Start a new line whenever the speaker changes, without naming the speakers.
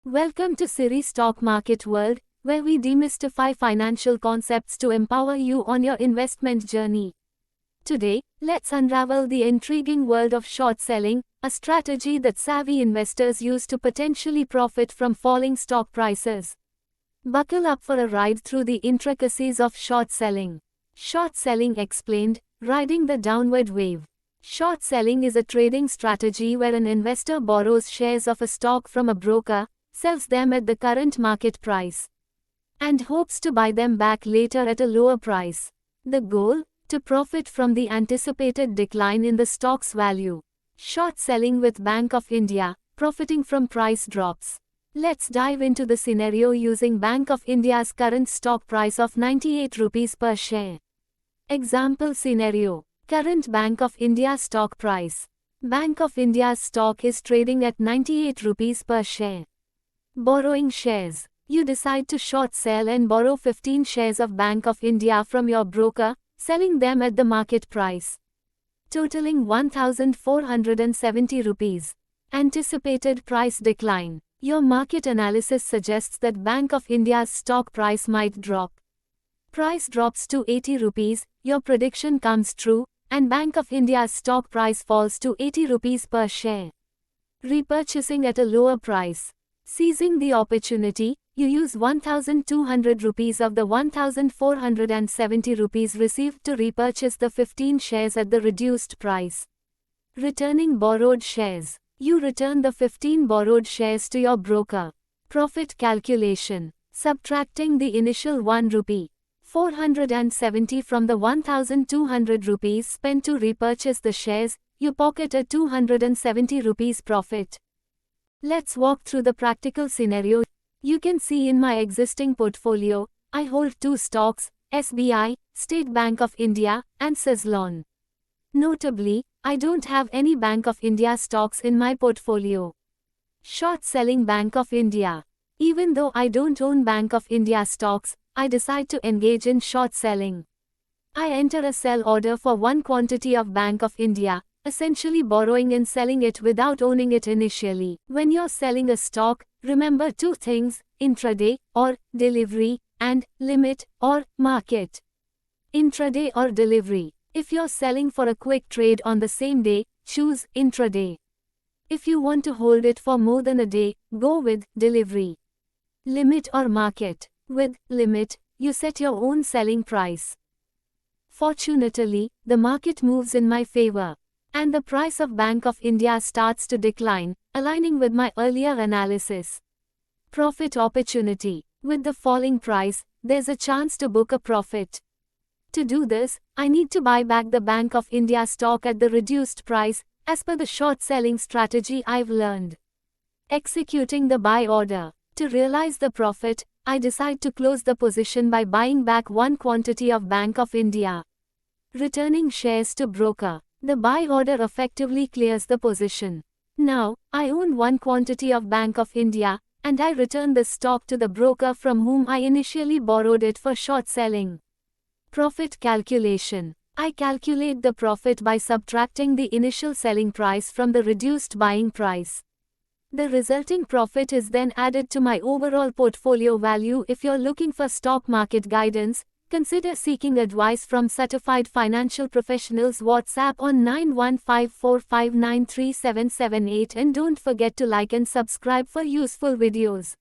Welcome to Siri Stock Market World, where we demystify financial concepts to empower you on your investment journey. Today, let's unravel the intriguing world of short selling, a strategy that savvy investors use to potentially profit from falling stock prices. Buckle up for a ride through the intricacies of short selling. Short selling explained, riding the downward wave. Short selling is a trading strategy where an investor borrows shares of a stock from a broker, sells them at the current market price, and hopes to buy them back later at a lower price. The goal? To profit from the anticipated decline in the stock's value. Short selling with Bank of India, profiting from price drops. Let's dive into the scenario using Bank of India's current stock price of 98 rupees per share. Example scenario. Current Bank of India stock price. Bank of India's stock is trading at 98 rupees per share. Borrowing shares. You decide to short sell and borrow 15 shares of Bank of India from your broker, selling them at the market price, totaling 1,470 rupees. Anticipated price decline. Your market analysis suggests that Bank of India's stock price might drop. Price drops to 80 rupees, your prediction comes true, and Bank of India's stock price falls to 80 rupees per share. Repurchasing at a lower price. Seizing the opportunity, you use 1,200 rupees of the 1,470 rupees received to repurchase the 15 shares at the reduced price. Returning borrowed shares. You return the 15 borrowed shares to your broker. Profit calculation. Subtracting the initial 1 rupee. 470 from the 1,200 rupees spent to repurchase the shares, you pocket a 270 rupees profit. Let's walk through the practical scenario. You can see in my existing portfolio, I hold 2 stocks, SBI, State Bank of India, and Suzlon. Notably, I don't have any Bank of India stocks in my portfolio. Short selling Bank of India. Even though I don't own Bank of India stocks, I decide to engage in short selling. I enter a sell order for one quantity of Bank of India, essentially borrowing and selling it without owning it initially. When you're selling a stock, remember 2 things: intraday, or delivery, and limit, or market. Intraday or delivery. If you're selling for a quick trade on the same day, choose intraday. If you want to hold it for more than a day, go with delivery. Limit or market. With limit, you set your own selling price. Fortunately, the market moves in my favor, and the price of Bank of India starts to decline, aligning with my earlier analysis. Profit opportunity. With the falling price, there's a chance to book a profit. To do this, I need to buy back the Bank of India stock at the reduced price, as per the short selling strategy I've learned. Executing the buy order. To realize the profit, I decide to close the position by buying back one quantity of Bank of India. Returning shares to broker. The buy order effectively clears the position. Now, I own one quantity of Bank of India, and I return the stock to the broker from whom I initially borrowed it for short selling. Profit calculation. I calculate the profit by subtracting the initial selling price from the reduced buying price. The resulting profit is then added to my overall portfolio value. If you're looking for stock market guidance, consider seeking advice from certified financial professionals. WhatsApp on 9154593778, and don't forget to like and subscribe for useful videos.